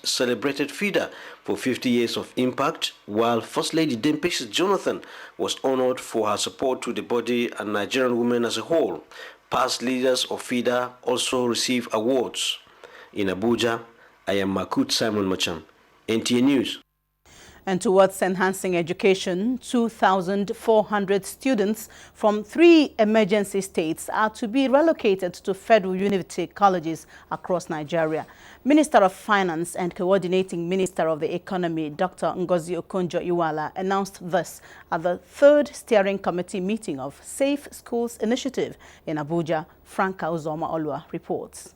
celebrated FIDA for 50 years of impact, while First Lady Dempsey Jonathan was honored for her support to the body and Nigerian women as a whole. Past leaders of FIDA also receive awards. In Abuja, I am Makut Simon Macham, NTA News. And towards enhancing education, 2,400 students from 3 emergency states are to be relocated to federal university colleges across Nigeria. Minister of Finance and Coordinating Minister of the Economy, Dr. Ngozi Okonjo-Iweala, announced this at the 3rd Steering Committee meeting of Safe Schools Initiative in Abuja. Franca Uzoma-Olua reports.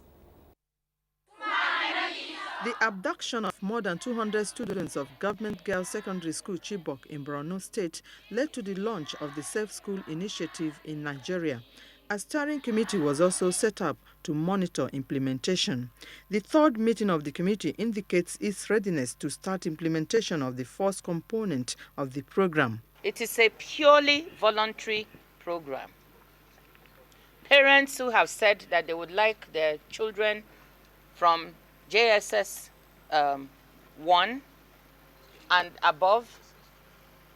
The abduction of more than 200 students of Government Girls Secondary School Chibok in Borno State led to the launch of the Safe School Initiative in Nigeria. A steering committee was also set up to monitor implementation. The 3rd meeting of the committee indicates its readiness to start implementation of the first component of the program. It is a purely voluntary program. Parents who have said that they would like their children from JSS 1 and above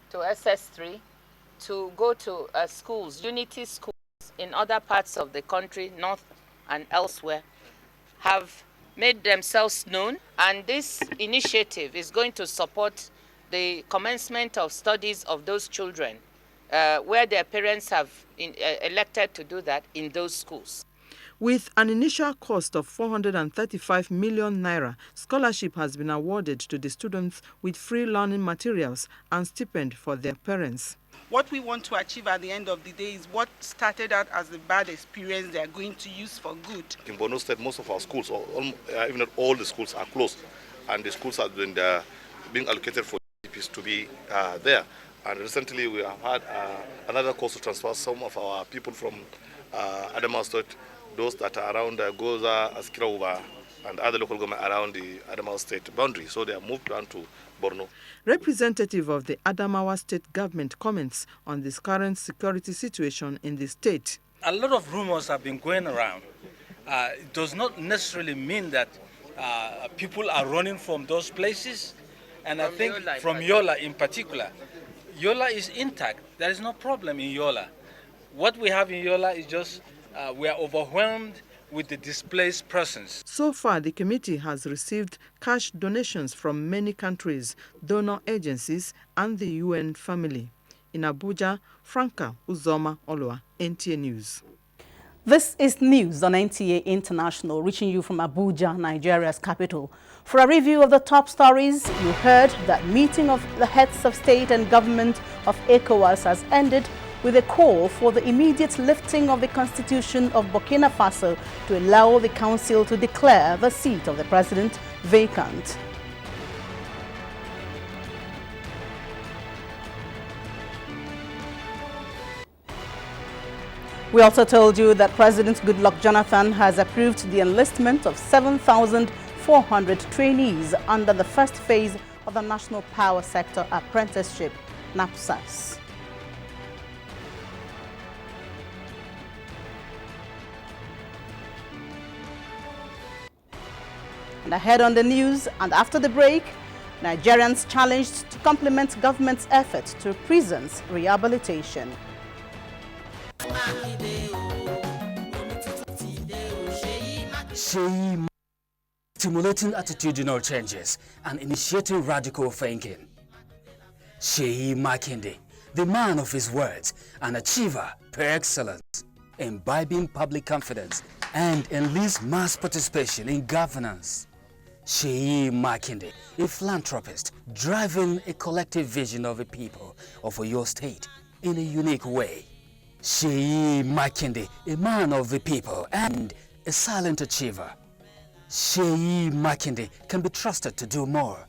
to SS3 to go to schools, unity schools in other parts of the country, north and elsewhere, have made themselves known, and this initiative is going to support the commencement of studies of those children where their parents have elected to do that in those schools. With an initial cost of 435 million naira, scholarship has been awarded to the students with free learning materials and stipend for their parents. What we want to achieve at the end of the day is what started out as a bad experience they are going to use for good. In Borno State, most of our schools, even not all the schools, are closed, and the schools have been being allocated for GPs to be there. And recently we have had another course to transfer some of our people from Adamawa State, those that are around Goza, Askira, and other local government around the Adamawa State boundary. So they are moved down to Borno. Representative of the Adamawa State government comments on this current security situation in the state. A lot of rumors have been going around. It does not necessarily mean that people are running from those places. And I think from Yola in particular, Yola is intact. There is no problem in Yola. What we have in Yola is just we are overwhelmed with the displaced persons. So far, the committee has received cash donations from many countries, donor agencies, and the UN family. In Abuja, Franca Uzoma-Olua, NTA News. This is news on NTA International, reaching you from Abuja, Nigeria's capital. For a review of the top stories, you heard that meeting of the heads of state and government of ECOWAS has ended with a call for the immediate lifting of the constitution of Burkina Faso to allow the council to declare the seat of the president vacant. We also told you that President Goodluck Jonathan has approved the enlistment of 7,400 trainees under the first phase of the National Power Sector Apprenticeship, NAPSAS. And ahead on the news, and after the break, Nigerians challenged to complement government's efforts to prisons rehabilitation. Stimulating attitudinal changes and initiating radical thinking. Sheyi Makinde, the man of his words, an achiever per excellence, imbibing public confidence and enlist mass participation in governance. Sheyi Makinde, a philanthropist, driving a collective vision of a people of your state in a unique way. Sheyi Makinde, a man of the people and a silent achiever. Sheyi Makinde can be trusted to do more.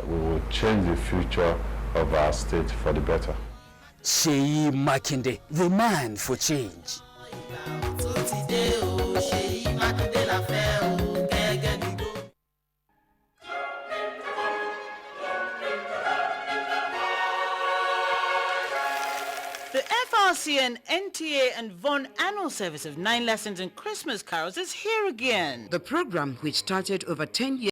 We will change the future of our state for the better. Sheyi Makinde, the man for change. The FRC and NTA and VON annual service of 9 lessons and Christmas carols is here again. The program, which started over 10 years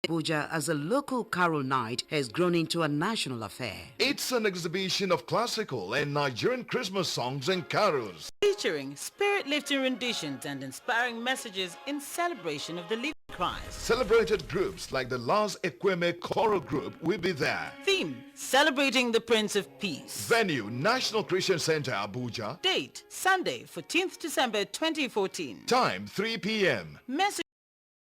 Abuja as a local carol night has grown into a national affair. It's an exhibition of classical and Nigerian Christmas songs and carols, Featuring spirit-lifting renditions and inspiring messages in celebration of the living Christ. Celebrated groups like the Lars Ekweme Choral Group will be there. Theme, celebrating the Prince of Peace. Venue, National Christian Center, Abuja. Date, Sunday, 14th December 2014. Time, 3 p.m. Message,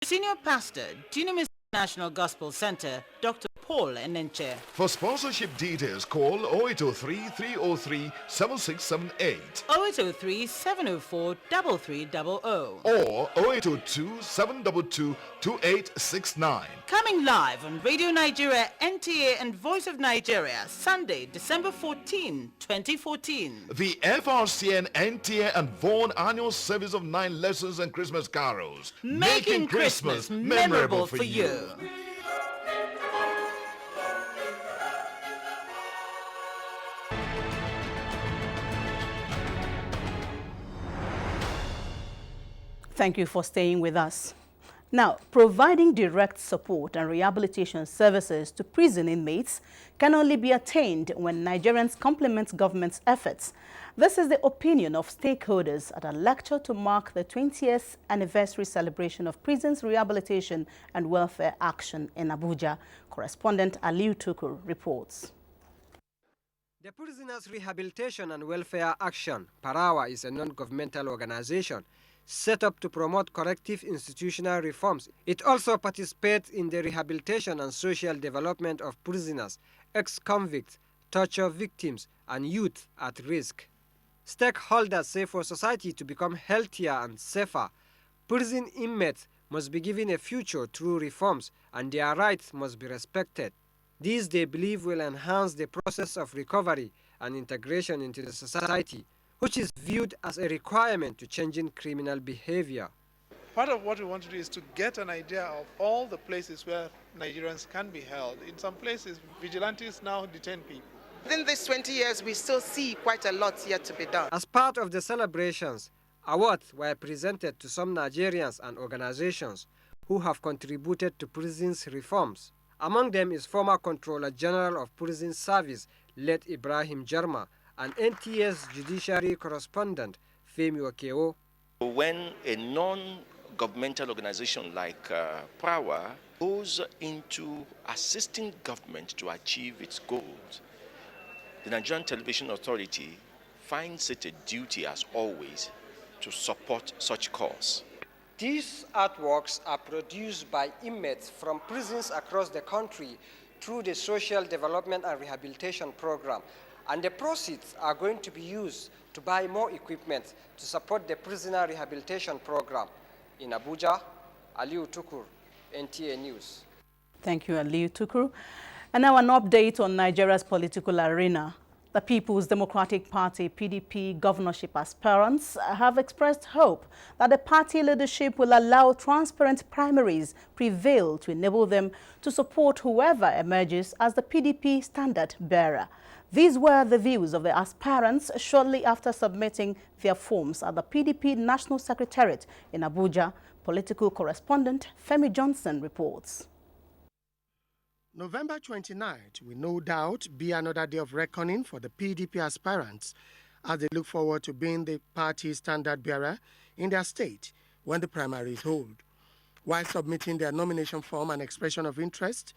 Senior Pastor, Dunamis National Gospel Center, Dr. Paul Enenche. For sponsorship details, call 0803-303-7678 0803-704-3300 or 0802-722-2869. Coming live on Radio Nigeria, NTA and Voice of Nigeria, Sunday, December 14, 2014. The FRCN, NTA and Vaughan Annual Service of 9 Lessons and Christmas Carols. Making Christmas memorable for you. Thank you for staying with us. Now, providing direct support and rehabilitation services to prison inmates can only be attained when Nigerians complement government's efforts. This is the opinion of stakeholders at a lecture to mark the 20th anniversary celebration of Prisons Rehabilitation and Welfare Action in Abuja. Correspondent Aliu Tukur reports. The Prisoners Rehabilitation and Welfare Action, Parawa, is a non-governmental organization set up to promote corrective institutional reforms. It also participates in the rehabilitation and social development of prisoners, ex-convicts, torture victims, and youth at risk. Stakeholders say for society to become healthier and safer, prison inmates must be given a future through reforms and their rights must be respected. These, they believe, will enhance the process of recovery and integration into the society, which is viewed as a requirement to changing criminal behavior. Part of what we want to do is to get an idea of all the places where Nigerians can be held. In some places, vigilantes now detain people. Within these 20 years, we still see quite a lot yet to be done. As part of the celebrations, awards were presented to some Nigerians and organizations who have contributed to prisons reforms. Among them is former Controller General of Prison Service, late Ibrahim Jarma, and NTA's judiciary correspondent, Femi Okeo. When a non-governmental organization like Prawa goes into assisting government to achieve its goals, the Nigerian Television Authority finds it a duty, as always, to support such cause. These artworks are produced by inmates from prisons across the country through the Social Development and Rehabilitation Program, and the proceeds are going to be used to buy more equipment to support the prisoner rehabilitation program. In Abuja, Aliu Tukur, NTA News. Thank you, Aliu Tukur. And now an update on Nigeria's political arena. The People's Democratic Party, PDP, governorship aspirants have expressed hope that the party leadership will allow transparent primaries prevail to enable them to support whoever emerges as the PDP standard bearer. These were the views of the aspirants shortly after submitting their forms at the PDP National Secretariat in Abuja. Political correspondent Femi Johnson reports. November 29th will no doubt be another day of reckoning for the PDP aspirants as they look forward to being the party's standard bearer in their state when the primaries hold. While submitting their nomination form and expression of interest,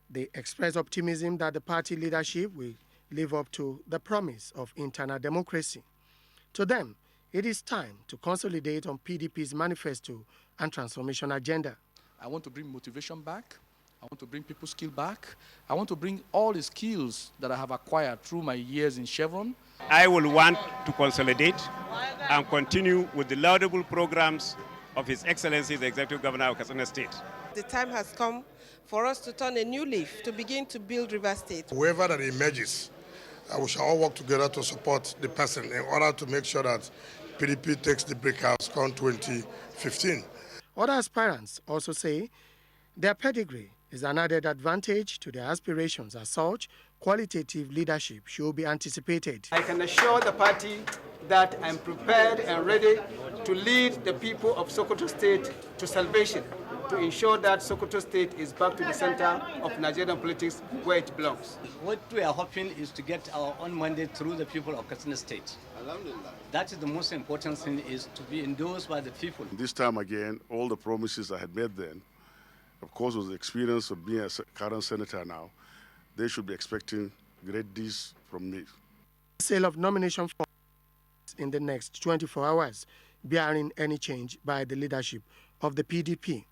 they express optimism that the party leadership will live up to the promise of internal democracy. To them, it is time to consolidate on PDP's manifesto and transformation agenda. I want to bring motivation back. I want to bring people's skill back. I want to bring all the skills that I have acquired through my years in Chevron. I will want to consolidate and continue with the laudable programs of His Excellency, the Executive Governor of Katsina State. The time has come for us to turn a new leaf to begin to build River State. Whoever that emerges, we shall all work together to support the person in order to make sure that PDP takes the breakouts come 2015. Other aspirants also say their pedigree is an added advantage to their aspirations. As such, qualitative leadership should be anticipated. I can assure the party that I'm prepared and ready to lead the people of Sokoto State to salvation. to ensure that Sokoto State is back to the center of Nigerian politics where it belongs. What we are hoping is to get our own mandate through the people of Katsina State. That is the most important thing, is to be endorsed by the people. This time again, all the promises I had made then, of course, with the experience of being a current senator now, they should be expecting great deeds from me. Sale of nomination forms in the next 24 hours, bearing any change by the leadership of the PDP.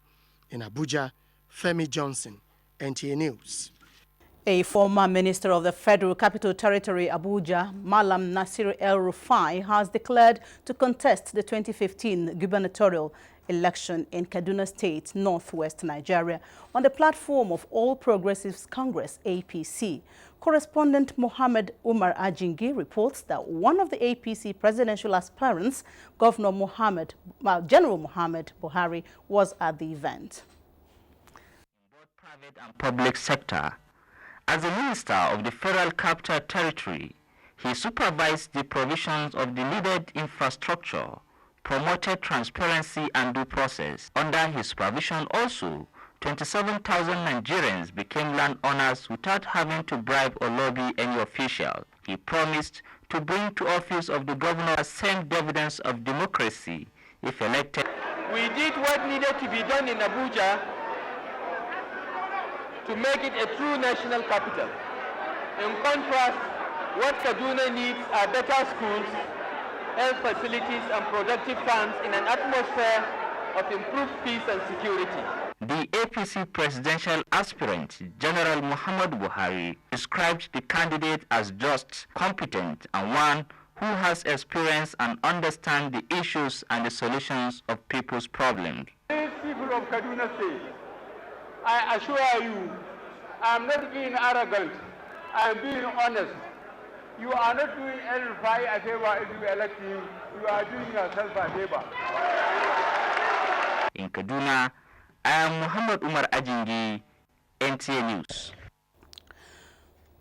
In Abuja, Femi Johnson, NTA News. A former minister of the Federal Capital Territory, Abuja, Malam Nasir El-Rufai, has declared to contest the 2015 gubernatorial election in Kaduna State, northwest Nigeria, on the platform of All Progressives Congress, APC. Correspondent Mohammed Umar Ajingi reports that one of the APC presidential aspirants, General Muhammad Buhari, was at the event. Both private and public sector. As a minister of the Federal Capital Territory, he supervised the provisions of the needed infrastructure, promoted transparency and due process. Under his supervision also, 27,000 Nigerians became landowners without having to bribe or lobby any official. He promised to bring to office of the governor a same dividends of democracy if elected. We did what needed to be done in Abuja to make it a true national capital. In contrast, what Kaduna needs are better schools, health facilities and productive farms in an atmosphere of improved peace and security. The APC presidential aspirant, General Muhammad Buhari, described the candidate as just, competent, and one who has experience and understands the issues and the solutions of people's problems. People of Kaduna State, I assure you, I am not being arrogant, I am being honest. You are not doing El-Rufai a favor if you elect him, you are doing yourself a favor. In Kaduna, I am Muhammad Umar Ajingi, NTA News.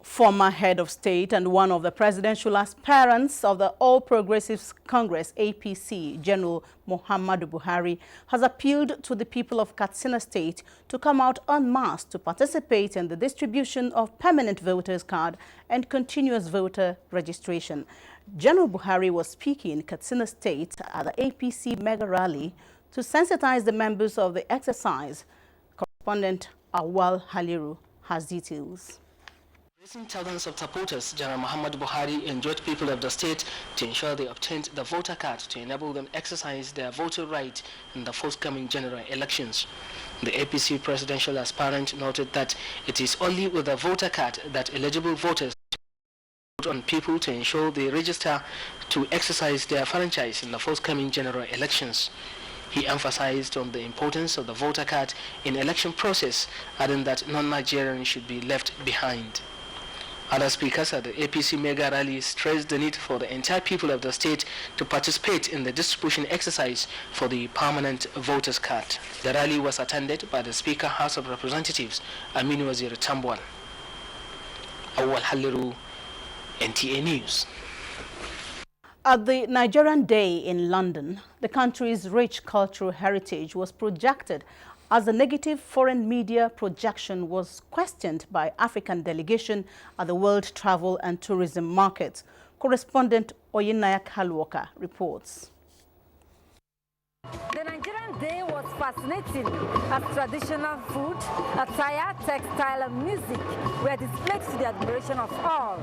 Former head of state and one of the presidential aspirants of the All Progressives Congress, APC, General Muhammadu Buhari, has appealed to the people of Katsina State to come out en masse to participate in the distribution of permanent voters' card and continuous voter registration. General Buhari was speaking in Katsina State at the APC mega rally to sensitize the members of the exercise. Correspondent Awal Haliru has details. Raising thousands of supporters, General Muhammad Buhari enjoined people of the state to ensure they obtained the voter card to enable them exercise their voter right in the forthcoming general elections. The APC presidential aspirant noted that it is only with a voter card that eligible voters vote on people to ensure they register to exercise their franchise in the forthcoming general elections. He emphasized on the importance of the voter card in election process, adding that non-Nigerians should be left behind. Other speakers at the APC mega rally stressed the need for the entire people of the state to participate in the distribution exercise for the permanent voters card. The rally was attended by the Speaker House of Representatives, Aminu Waziri Tambwal. Awal Haliru, NTA News. At the Nigerian Day in London, the country's rich cultural heritage was projected as the negative foreign media projection was questioned by African delegation at the World Travel and Tourism Market. Correspondent Oyinayak Halwoka reports. The Nigerian Day was fascinating as traditional food, attire, textile and music were displayed to the admiration of all.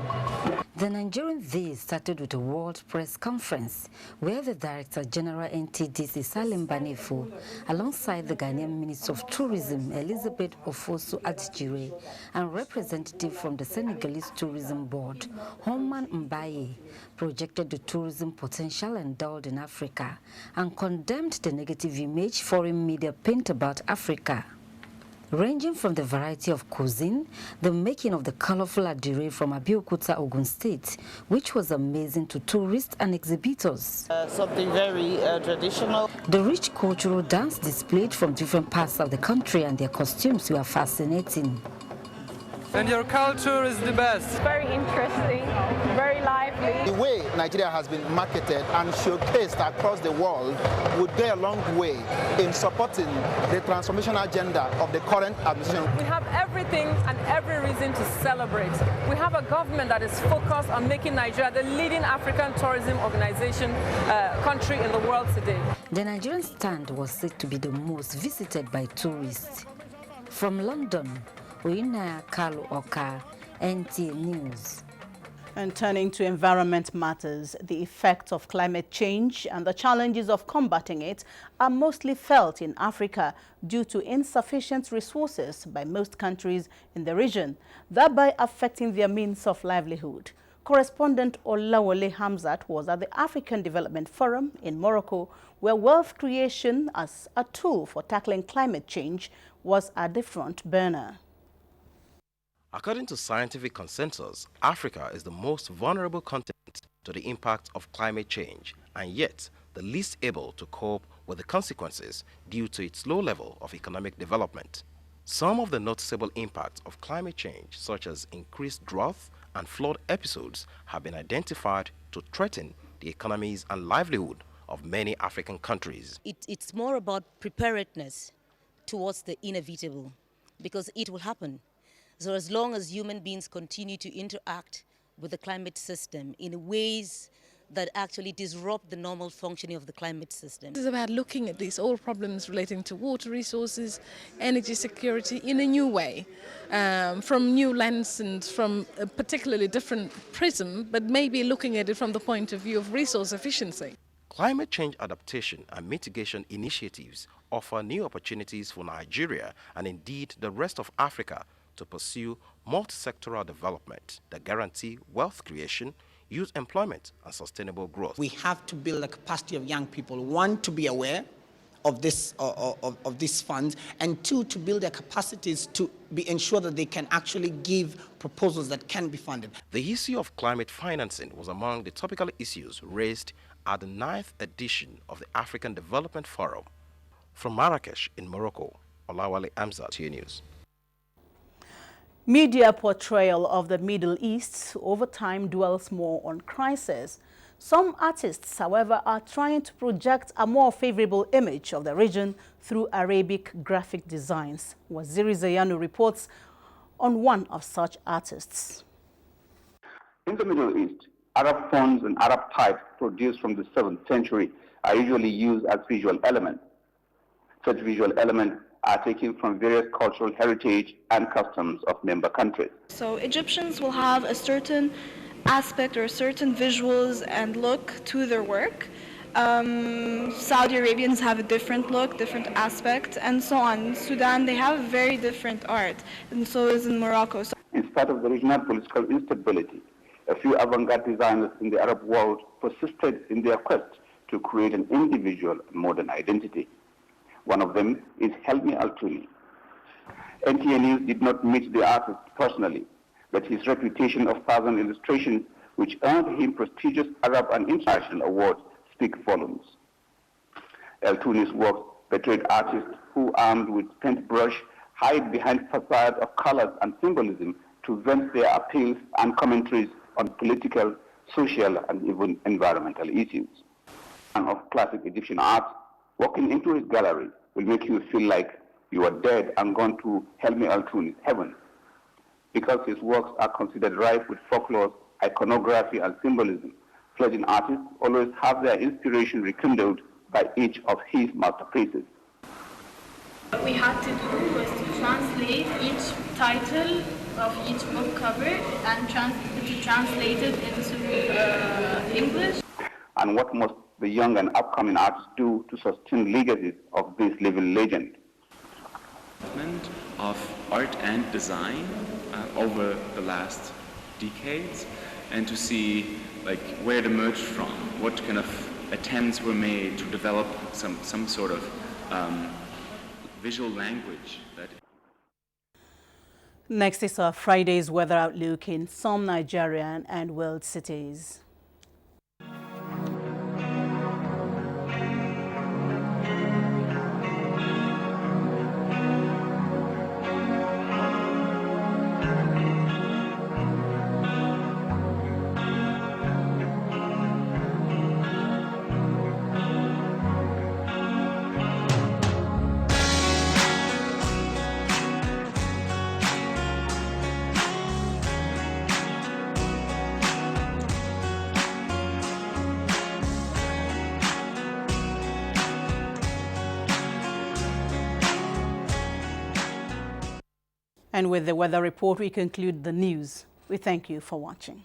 The Nigerian Day started with a World Press Conference where the Director General NTDC Salim Banefo, alongside the Ghanaian Minister of Tourism Elizabeth Ofosu Adjire and representative from the Senegalese Tourism Board, Homan Mbaye, projected the tourism potential endowed in Africa and condemned the negative image foreign media paint about Africa. Ranging from the variety of cuisine, the making of the colorful adire from Abeokuta, Ogun State, which was amazing to tourists and exhibitors. Something very traditional. The rich cultural dance displayed from different parts of the country and their costumes were fascinating. And your culture is the best. Very interesting, very lively. The way Nigeria has been marketed and showcased across the world would go a long way in supporting the transformation agenda of the current administration. We have everything and every reason to celebrate. We have a government that is focused on making Nigeria the leading African tourism organization country in the world today. The Nigerian stand was said to be the most visited by tourists. From London, Oina Kalu Oka, NTA News. And turning to environment matters, the effects of climate change and the challenges of combating it are mostly felt in Africa due to insufficient resources by most countries in the region, thereby affecting their means of livelihood. Correspondent Olawale Hamzat was at the African Development Forum in Morocco, where wealth creation as a tool for tackling climate change was at the front burner. According to scientific consensus, Africa is the most vulnerable continent to the impact of climate change and yet the least able to cope with the consequences due to its low level of economic development. Some of the noticeable impacts of climate change, such as increased drought and flood episodes, have been identified to threaten the economies and livelihood of many African countries. It's more about preparedness towards the inevitable, because it will happen. So as long as human beings continue to interact with the climate system in ways that actually disrupt the normal functioning of the climate system. This is about looking at these all problems relating to water resources, energy security in a new way, from new lens and from a particularly different prism, but maybe looking at it from the point of view of resource efficiency. Climate change adaptation and mitigation initiatives offer new opportunities for Nigeria and indeed the rest of Africa to pursue multi-sectoral development that guarantee wealth creation, youth employment, and sustainable growth. We have to build the capacity of young people, one, to be aware of this of these funds, and two, to build their capacities to ensure that they can actually give proposals that can be funded. The issue of climate financing was among the topical issues raised at the 9th edition of the African Development Forum. From Marrakesh in Morocco, Olawale Hamzat, NTA News. Media portrayal of the Middle East over time dwells more on crisis. Some artists, however, are trying to project a more favorable image of the region through Arabic graphic designs. Waziri Zayanu reports on one of such artists. In the Middle East, Arab fonts and Arab types produced from the 7th century are usually used as visual elements. Such visual elements are taken from various cultural heritage and customs of member countries. So Egyptians will have a certain aspect or certain visuals and look to their work. Saudi Arabians have a different look, different aspect, and so on. In Sudan, they have very different art, and so is in Morocco. In spite of the regional political instability, a few avant-garde designers in the Arab world persisted in their quest to create an individual modern identity. One of them is Helmi Al-Tuni. NTA News did not meet the artist personally, but his reputation of 1,000 illustrations, which earned him prestigious Arab and international awards, speak volumes. Al-Tuni's work portrayed artists who, armed with paintbrush, hide behind facades of colors and symbolism to vent their appeals and commentaries on political, social, and even environmental issues. And of classic Egyptian art, walking into his gallery will make you feel like you are dead and gone to Helmi Al-Tuni's heaven, because his works are considered rife with folklore, iconography, and symbolism. Fledgling artists always have their inspiration rekindled by each of his masterpieces. What we had to do was to translate each title of each book cover and to translate it into English. And what must the young and upcoming artists do to sustain legacies of this living legend? Of art and design over the last decades, and to see like where it emerged from, what kind of attempts were made to develop some sort of visual language. Next is our Friday's weather outlook in some Nigerian and world cities. And with the weather report, we conclude the news. We thank you for watching.